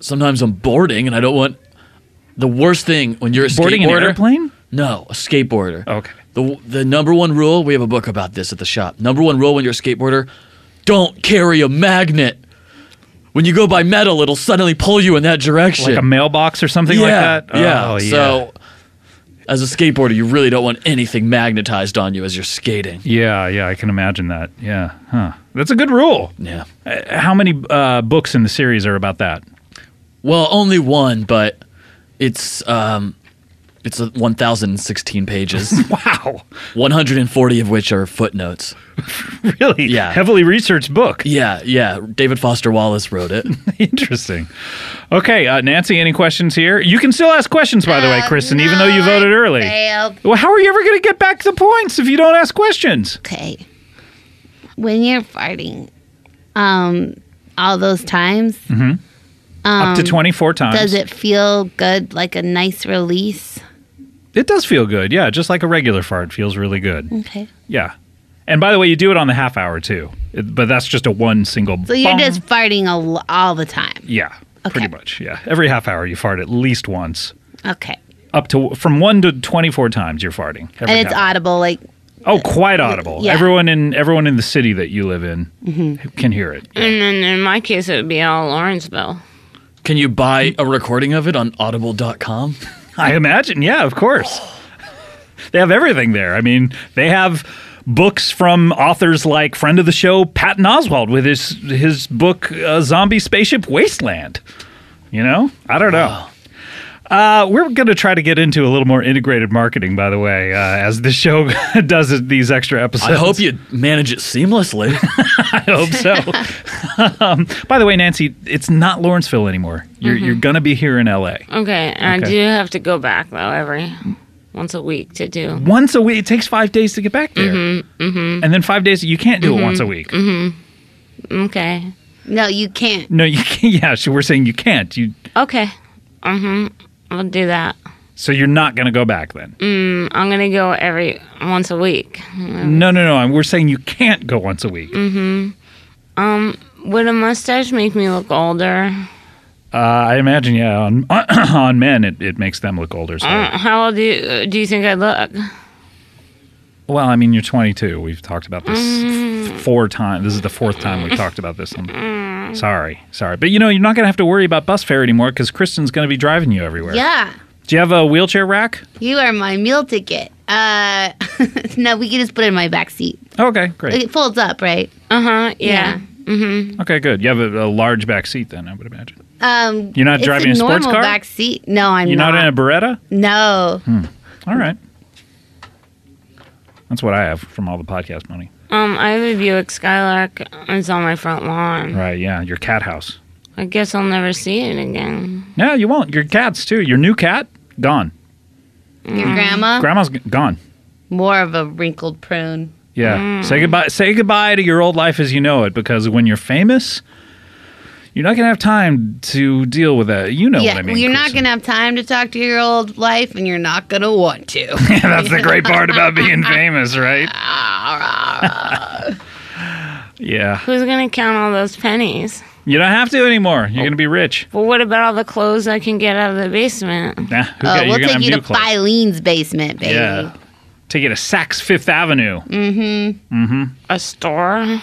Sometimes I'm boarding and I don't want. The worst thing when you're a Boarding an skateboarder. airplane? No, a skateboarder. Okay. The number one rule, we have a book about this at the shop. Number one rule when you're a skateboarder, don't carry a magnet. When you go by metal, it'll suddenly pull you in that direction. Like a mailbox or something like that? Yeah. Oh, yeah. So, as a skateboarder, you really don't want anything magnetized on you as you're skating. Yeah, I can imagine that. Yeah. Huh. That's a good rule. Yeah. How many books in the series are about that? Well, only one, but it's 1,016 pages. Wow. 140 of which are footnotes. Really? Yeah. Heavily researched book. Yeah. David Foster Wallace wrote it. Interesting. Okay, Nancy, any questions here? You can still ask questions, by the way, Kristen, even though you voted early. Failed. Well, how are you ever going to get back the points if you don't ask questions? Okay. When you're farting, all those times, Up to 24 times. does it feel good, like a nice release? It does feel good, yeah. Just like a regular fart feels really good. Okay. Yeah. And by the way, you do it on the half hour, too. But that's just a one single So you're bong. just farting all the time. Yeah, Okay. pretty much, yeah. Every half hour you fart at least once. Okay. Up to, from 1 to 24 times you're farting. Every And it's half hour. audible, like, Oh, quite audible. Yeah. Everyone in the city that you live in can hear it. And then in my case, it would be all Lawrenceville. Can you buy a recording of it on audible.com? I imagine, yeah, of course. They have everything there. I mean, they have books from authors like friend of the show Patton Oswalt with his book Zombie Spaceship Wasteland. You know? I don't know. We're going to try to get into a little more integrated marketing, by the way, as the show does these extra episodes. I hope you manage it seamlessly. I hope so. By the way, Nancy, it's not Lawrenceville anymore. You're going to be here in L.A. Okay, and I Okay. do have to go back, though, once a week to do. Once a week. It takes 5 days to get back there. And then 5 days, you can't do it once a week. Okay. no, you can't. No, you can't. Yeah, so we're saying you can't. Okay. I'll do that. So you're not going to go back then? I'm going to go once a week. No. We're saying you can't go once a week. Would a mustache make me look older? I imagine, yeah, on men, it makes them look older. So. How old do you think I look? Well, I mean, you're 22. We've talked about this 4 times. This is the 4th time we've talked about this. Sorry. But, you're not going to have to worry about bus fare anymore because Kristen's going to be driving you everywhere. Yeah. Do you have a wheelchair rack? You are my meal ticket. No, we can just put it in my back seat. Okay, great. It folds up, right? Yeah. Okay, good. You have a large back seat then, I would imagine. You're not It's driving a sports normal car? back seat. No, I'm You're not. not in a Beretta? No. All right. That's what I have from all the podcast money. I have a Buick Skylark. It's on my front lawn. Right, yeah. Your cat house. I guess I'll never see it again. No, you won't. Your cats, too. Your new cat, gone. Your grandma? Grandma's gone. More of a wrinkled prune. Yeah. Say goodbye to your old life as you know it, because when you're famous, you're not going to have time to deal with that. You know what I mean. Well, you're not Kristen. going to have time to talk to your old life, and you're not going to want to. That's the great part about being famous, right? Yeah. Who's going to count all those pennies? You don't have to anymore. You're going to be rich. Well, what about all the clothes I can get out of the basement? Nah, We'll you're gonna take have you new to clothes. Filene's basement, baby. Yeah. Take you to Saks Fifth Avenue. A store?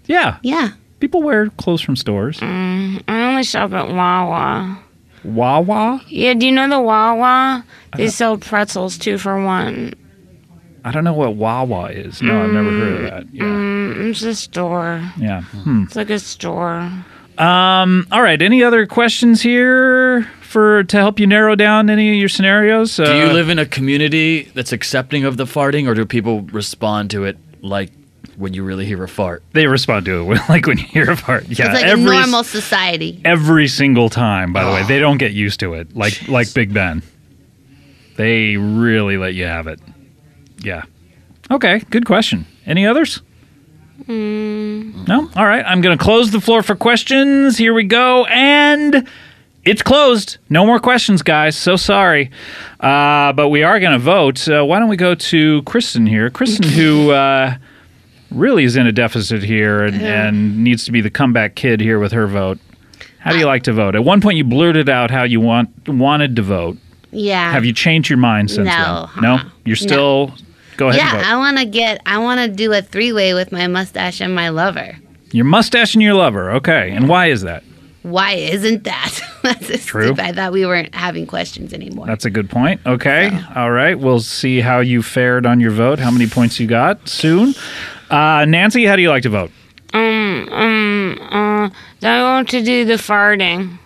Yeah. Yeah. People wear clothes from stores. I only shop at Wawa. Wawa? Yeah, do you know the Wawa? They sell pretzels 2 for $1. I don't know what Wawa is. No, I've never heard of that. Yeah. It's a store. Yeah. It's like a store. All right. Any other questions here to help you narrow down any of your scenarios? Do you live in a community that's accepting of the farting, or do people respond to it like when you really hear a fart. They respond to it like when you hear a fart. Yeah, It's like a normal society. Every single time, by the way. They don't get used to it, like Big Ben. They really let you have it. Yeah. Okay, good question. Any others? No? All right, I'm going to close the floor for questions. Here we go. And it's closed. No more questions, guys. So sorry. But we are going to vote. Why don't we go to Kristen here? Kristen, who really is in a deficit here and needs to be the comeback kid here with her vote. How do you like to vote? At one point, you blurted out how you wanted to vote. Yeah. Have you changed your mind since No. then? No? You're still... No. Go ahead and vote. I want to do a 3-way with my mustache and my lover. Your mustache and your lover. Okay. And why is that? Why isn't that? That's True. stupid. I thought we weren't having questions anymore. That's a good point. Okay. So. All right. We'll see how you fared on your vote, how many points you got soon. Nancy, how do you like to vote? I want to do the farting.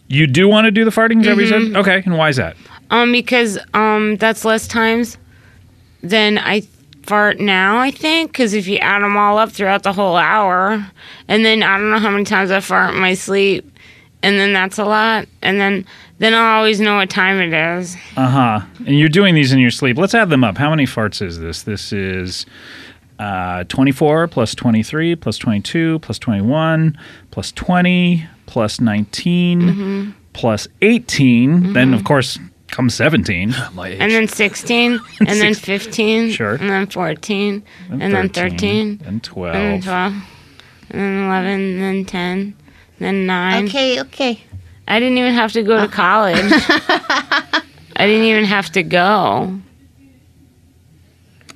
You do want to do the farting, is that what you said? Okay. And why is that? Because that's less times than I fart now, I think. Because if you add them all up throughout the whole hour, and then I don't know how many times I fart in my sleep, and then that's a lot, and then I'll always know what time it is. Uh-huh. And you're doing these in your sleep. Let's add them up. How many farts is this? This is 24 plus 23 plus 22 plus 21 plus 20 plus 19 plus 18. Then, of course, comes 17. My age. And then 16, and then 15, Sure. and then 14, and then 13, and 12. and then 12, and then 11, and then 10, then 9. Okay. I didn't even have to go to college. I didn't even have to go.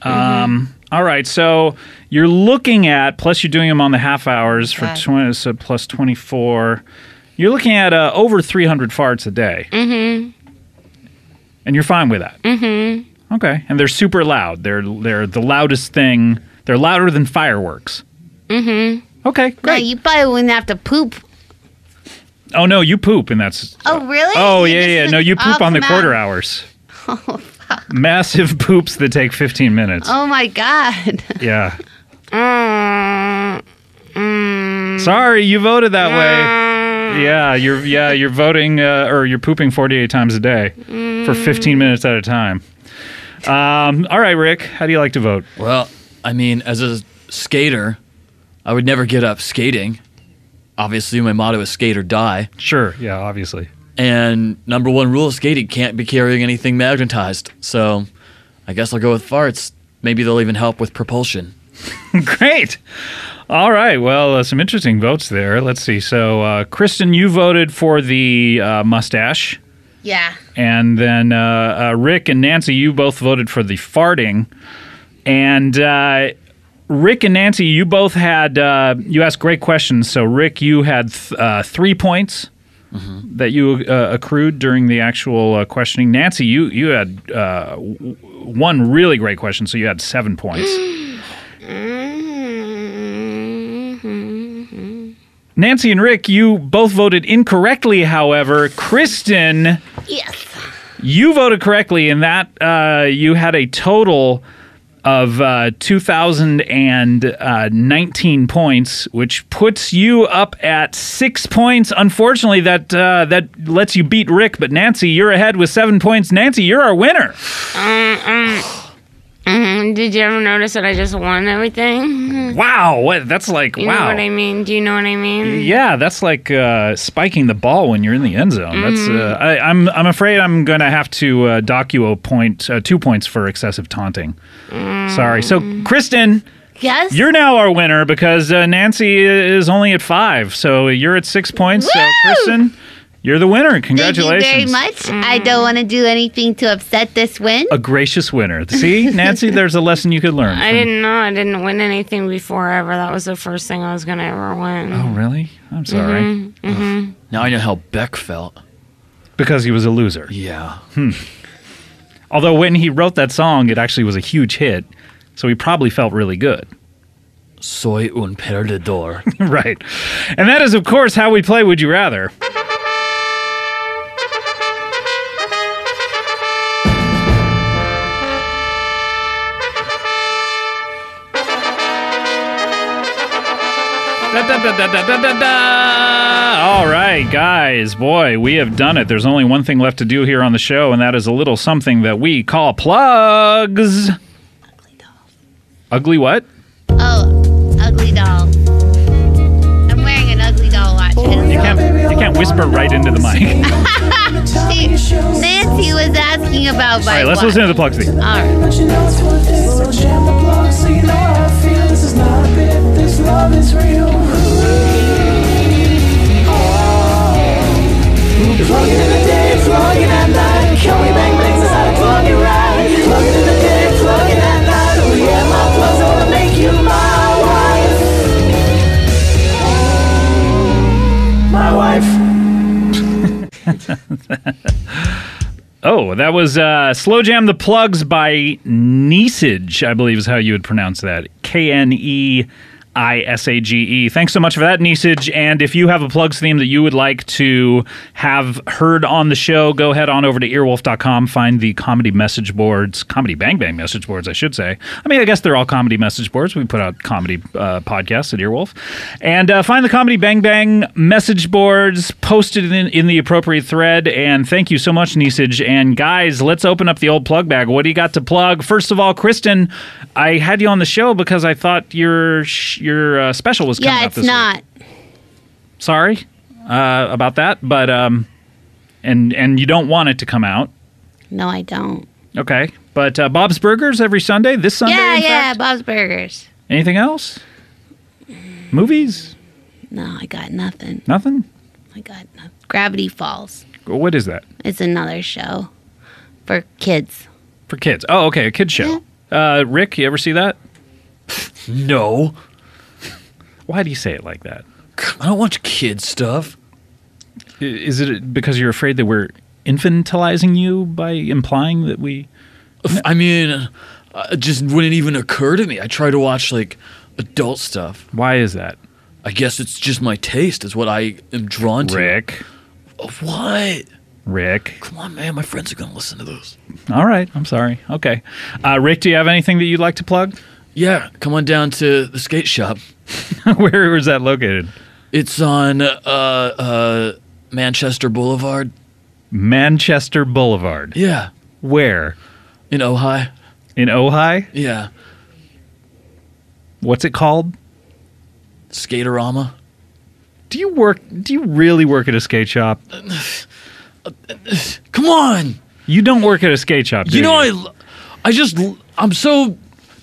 All right, so you're looking at, plus you're doing them on the half hours for 20, so plus 24. You're looking at over 300 farts a day. Mm-hmm. And you're fine with that? Mm-hmm. Okay, and they're super loud. They're the loudest thing. They're louder than fireworks. Mm-hmm. Okay, No, great. you probably wouldn't have to poop. Oh, no, you poop, and that's... Oh, really? Oh, You yeah. just- No, you poop Oh, on the come quarter on. hours. Massive poops that take 15 minutes. Oh, my God. Yeah. Mm, Sorry, you voted that way. Yeah, you're voting or you're pooping 48 times a day for 15 minutes at a time. All right, Rick, how do you like to vote? Well, I mean, as a skater, I would never get up skating. Obviously, my motto is skate or die. Sure, yeah, obviously. And number one rule of skating, can't be carrying anything magnetized. So I guess I'll go with farts. Maybe they'll even help with propulsion. Great. All right, well, some interesting votes there. Let's see. So, Kristen, you voted for the mustache. Yeah. And then Rick and Nancy, you both voted for the farting. And Rick and Nancy, you both had, you asked great questions. So, Rick, you had 3 points that you accrued during the actual questioning. Nancy, you had one really great question, so you had 7 points. Nancy and Rick, you both voted incorrectly, however. Kristen, Yes. you voted correctly, and that you had a total of 2,019 points, which puts you up at 6 points. Unfortunately, that lets you beat Rick, but Nancy, you're ahead with 7 points. Nancy, you're our winner. Did you ever notice that I just won everything? Wow, that's like, You wow. know what I mean? Do you know what I mean? Yeah, that's like spiking the ball when you're in the end zone. That's I'm afraid I'm going to have to dock you a point, 2 points for excessive taunting. Sorry. So, Kristen, Yes. you're now our winner because Nancy is only at 5. So you're at 6 points. So, Woo! Kristen, you're the winner. Congratulations. Thank you very much. I don't want to do anything to upset this win. A gracious winner. See, Nancy, there's a lesson you could learn. I didn't know. I didn't win anything before ever. That was the first thing I was going to ever win. Oh, really? I'm sorry. Now I know how Beck felt. Because he was a loser. Yeah. Although when he wrote that song, it actually was a huge hit. So he probably felt really good. Soy un perdedor. Right. And that is, of course, how we play Would You Rather. All right, guys, boy, we have done it. There's only one thing left to do here on the show, and that is a little something that we call plugs. Ugly doll. Ugly what? Oh, ugly doll. I'm wearing an ugly doll watch. You can't whisper right into the mic. Nancy was asking about my All right, let's watch. listen to the plugs thing. All right. Plug it in the day, plug it at night. Can we bang bangs is how to plug it right? Plug it in the day, plug it at night. Oh yeah, my plugs are gonna make you my wife. My wife. Oh, that was Slow Jam the Plugs by Neesage, I believe is how you would pronounce that. Kneisage. Thanks so much for that, Neesage. And if you have a plugs theme that you would like to have heard on the show, go ahead on over to earwolf.com, find the comedy message boards, comedy bang bang message boards, I should say. I mean, I guess they're all comedy message boards. We put out comedy podcasts at Earwolf. And find the comedy bang bang message boards, post it in the appropriate thread. And thank you so much, Neesage. And guys, let's open up the old plug bag. What do you got to plug? First of all, Kristen, I had you on the show because I thought your special was coming Yeah, out it's this not. week. Sorry about that, but and you don't want it to come out. No, I don't. Okay, but Bob's Burgers every Sunday. This Sunday, in fact? Bob's Burgers. Anything else? Movies? No, I got nothing. Nothing. I got nothing. Gravity Falls. What is that It's another show for kids. for kids? Oh, okay, a kids show. Rick, you ever see that? No. Why do you say it like that? I don't watch kid stuff. Is it because you're afraid that we're infantilizing you by implying that we... I mean, it just wouldn't even occur to me. I try to watch, like, adult stuff. Why is that? I guess it's just my taste. It's what I am drawn to. Rick. What? Rick. Come on, man. My friends are going to listen to this. All right. I'm sorry. Okay. Rick, do you have anything that you'd like to plug? Yeah, come on down to the skate shop. Where is that located? It's on Manchester Boulevard. Manchester Boulevard. Yeah, Where? in Ojai. In Ojai? Yeah, What's it called? Skaterama. Do you really work at a skate shop? Come on. You don't work at a skate shop, do You know, I'm so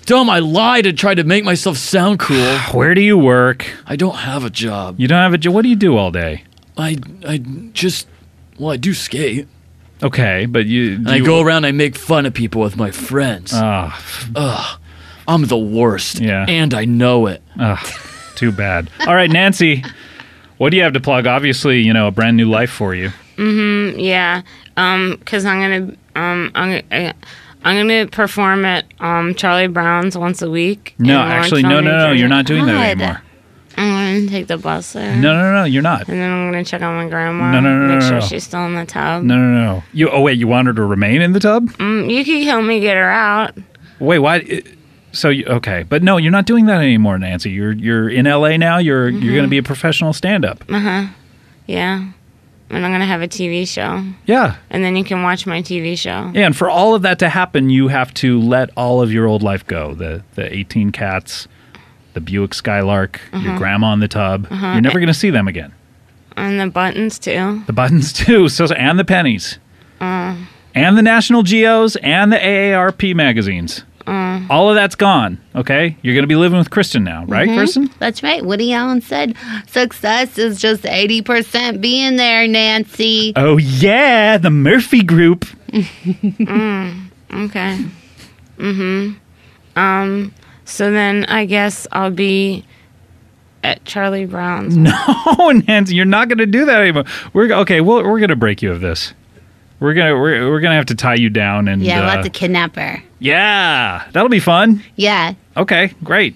dumb. I lie to try to make myself sound cool. Where do you work? I don't have a job. You don't have a job. What do you do all day? I do skate. Okay, but And I go around, I make fun of people with my friends. I'm the worst. Yeah. And I know it. Too bad. All right, Nancy, what do you have to plug? Obviously, a brand new life for you. Yeah, because I'm gonna perform at Charlie Brown's once a week. No, in actually, Lawrenceville, no, New you're Jersey. not doing that God. anymore. I'm gonna take the bus there. No, you're not. And then I'm gonna check on my grandma. No, Make sure no. she's still in the tub. No. You want her to remain in the tub? You could help me get her out. Wait, why? So okay, but no, you're not doing that anymore, Nancy. You're in LA now. You're going to be a professional stand-up. Yeah. And I'm gonna have a TV show. Yeah, And then you can watch my TV show. yeah. And for all of that to happen, you have to let all of your old life go. The 18 cats, the Buick Skylark, your grandma in the tub. You're never going to see them again. And the buttons too. The buttons too. So and the pennies, and the National Geos, and the AARP magazines. All of that's gone. Okay, you're going to be living with Kristen now, right, Kristen? That's right. Woody Allen said success is just 80% being there, Nancy. Oh yeah, the Murphy Group. Okay. So then I guess I'll be at Charlie Brown's. No, Nancy, you're not going to do that anymore. We're going to break you of this. We're gonna have to tie you down and Yeah, we'll have to kidnap her. Yeah, that'll be fun. Yeah. Okay, great.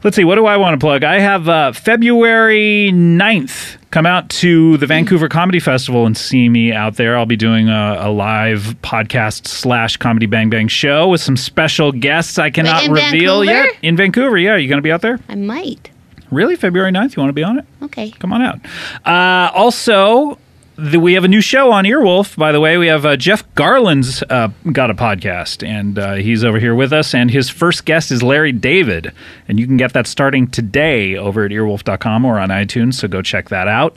Let's see, what do I want to plug? I have February 9th. Come out to the Vancouver Comedy Festival and see me out there. I'll be doing a live podcast / Comedy Bang Bang show with some special guests I cannot in reveal Vancouver? yet. In Vancouver, yeah. Are you going to be out there? I might. Really? February 9th? You want to be on it? Okay. Come on out. Also, we have a new show on Earwolf, by the way. We have Jeff Garland's got a podcast, and he's over here with us, and his first guest is Larry David. And you can get that starting today over at earwolf.com or on iTunes, so go check that out.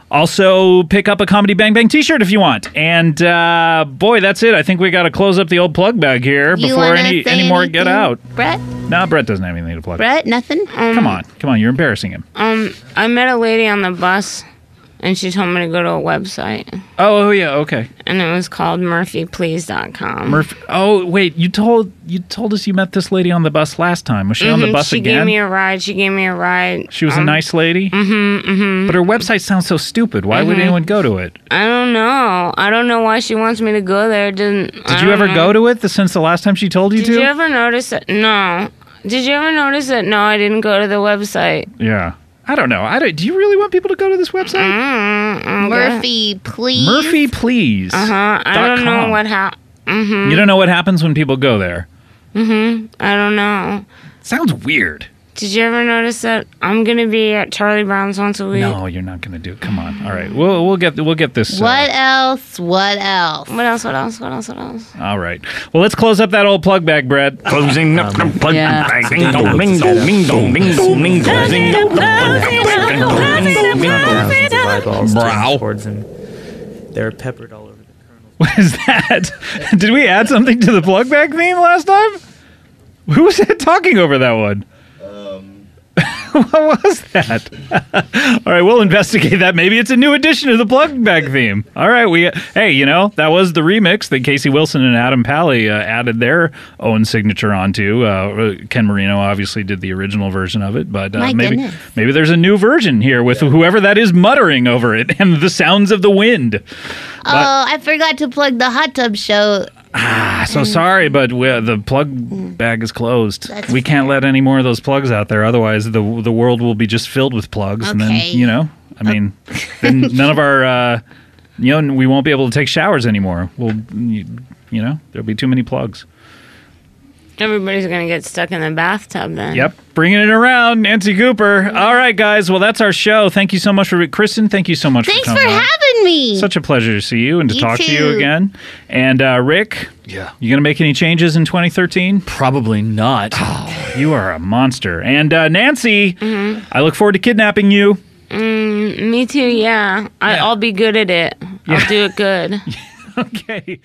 Also, pick up a Comedy Bang Bang t-shirt if you want. And, boy, that's it. I think we got to close up the old plug bag here before any more get out. Brett? No, Brett doesn't have anything to plug. Brett, nothing? Come on, you're embarrassing him. I met a lady on the bus, and she told me to go to a website, Oh, yeah, okay. and it was called murphyplease.com. Oh, wait, you told us you met this lady on the bus last time. Was she on the bus she again? She gave me a ride. She was a nice lady? But her website sounds so stupid. Why would anyone go to it? I don't know. I don't know why she wants me to go there. Did you ever go to it since the last time she told you to? Did you ever notice that? No. Did you ever notice that? No, I didn't go to the website. Yeah. I don't know. Do you really want people to go to this website? Murphy, please. Murphy, please. I don't know what happened. You don't know what happens when people go there? I don't know. Sounds weird. Did you ever notice that I'm gonna be at Charlie Brown's once a week? No, you're not gonna do it. Come on. All right. We'll get this. What else? What else? All right. Well, let's close up that old plug bag, Brad. Closing up the plug Yeah. bag. Ding dong, ding dong, ding dong, ding dong, ding dong, ding dong. Brow. And they're peppered all over the kernels. What is that? Did we add something to the plug bag theme last time? Who was that talking over that one? What was that? All right, we'll investigate that. Maybe it's a new addition to the plug bag theme. All right, hey, that was the remix that Casey Wilson and Adam Pally added their own signature onto. Ken Marino obviously did the original version of it, but maybe there's a new version here with whoever that is muttering over it and the sounds of the wind. I forgot to plug the hot tub show. So sorry, but the plug bag is closed. We can't let any more of those plugs out there. Otherwise, the world will be just filled with plugs. Okay. And then, then none of our, we won't be able to take showers anymore. There'll be too many plugs. Everybody's gonna get stuck in the bathtub then. Yep. Bringing it around, Nancy Cooper. All right, guys. Well, that's our show. Thank you so much for Kristen. Thank you so much Thanks for coming for having me. Such a pleasure to see you and to You talk to you too. again. And Rick, Yeah. you going to make any changes in 2013? Probably not. You are a monster. And Nancy, I look forward to kidnapping you. Me too. Yeah. I'll be good at it. I'll do it good. Okay.